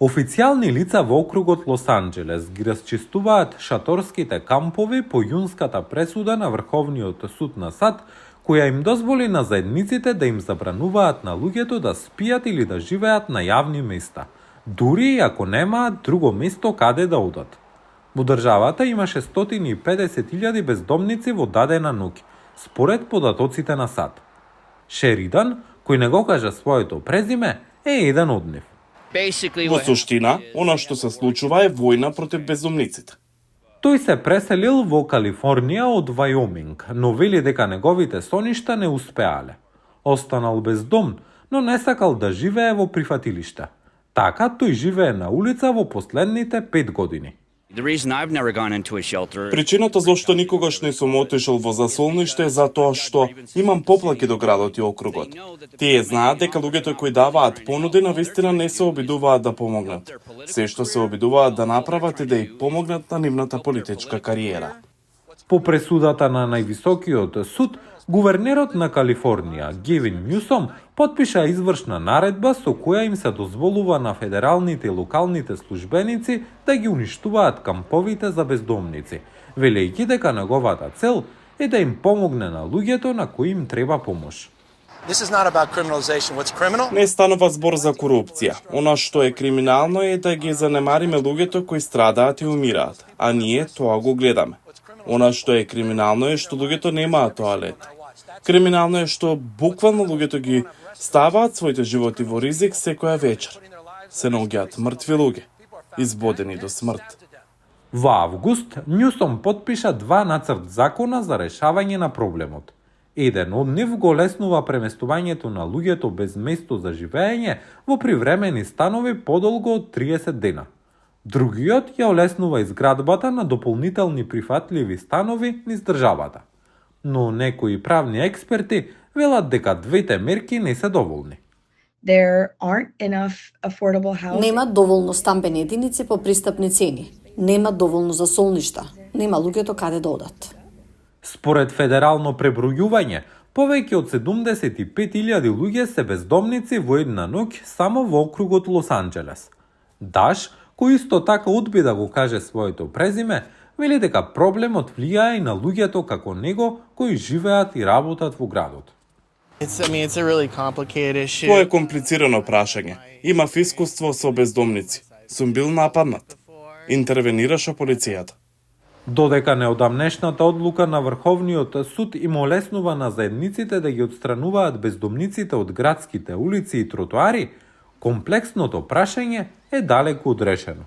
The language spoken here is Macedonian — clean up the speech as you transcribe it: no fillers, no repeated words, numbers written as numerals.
Официјални лица во округот Лос Анџелес ги расчистуваат шаторските кампови по јунската пресуда на Врховниот суд на САД, која им дозволи на заедниците да им забрануваат на луѓето да спијат или да живеат на јавни места, дури и ако немаат друго место каде да одат. Во државата имаше 150.000 бездомници во дадена ноќ, според податоците на САД. Шеридан, кој не го кажа своето презиме, е еден од нив. Во суштина, она што се случува е војна против бездомниците. Тој се преселил во Калифорнија од Вајоминг, но вели дека неговите соништа не успеале. Останал без дом, но не сакал да живее во прифатилиште. Така тој живее на улица во последните 5 години. Причината зашто никогаш не сум отишол во засолниште е затоа што имам поплаки до градот и округот. Тие знаат дека луѓето кои даваат понуди навистина не се обидуваат да помогнат. Се што се обидуваат да направат е да ја помогнат на нивната политичка кариера. По пресудата на највисокиот суд, гувернерот на Калифорнија, Гевин Њусом, потпиша извршна наредба со која им се дозволува на федералните и локалните службеници да ги уништуваат камповите за бездомници, велејќи дека неговата цел е да им помогне на луѓето на кои им треба помош. Не станува збор за корупција. Она што е криминално е да ги занемариме луѓето кои страдаат и умираат, а ние тоа го гледаме. Она што е криминално е што луѓето немаат тоалет. Криминално е што буквално луѓето ги ставаат своите животи во ризик секоја вечер. Се наоѓаат мртви луѓе, избодени до смрт. Во август, Њусом потпиша 2 нацрт закона за решавање на проблемот. Еден од нив го леснува преместувањето на луѓето без место за живење во привремени станови подолго од 30 дена. Другиот ја олеснува изградбата на дополнителни прифатливи станови низ државата. Но некои правни експерти велат дека двете мерки не се доволни. Нема доволно стамбени единици по пристапни цени. Нема доволно засолништа. Нема луѓето каде да одат. Според федерално пребројување, повеќе од 75.000 луѓе се бездомници во една ноќ само во округот Лос Анџелес. Даш, кој исто така одби да го каже своето презиме, вели дека проблемот влијае и на луѓето како него кои живеат и работат во градот. Тоа е комплицирано прашање. Имав искуство со бездомници. Сум бил нападнат. Интервенираше полицијата. Додека неодамнешната одлука на Врховниот суд им олеснува на заедниците да ги отстрануваат бездомниците од градските улици и тротоари, комплексното прашање е далеку од решено.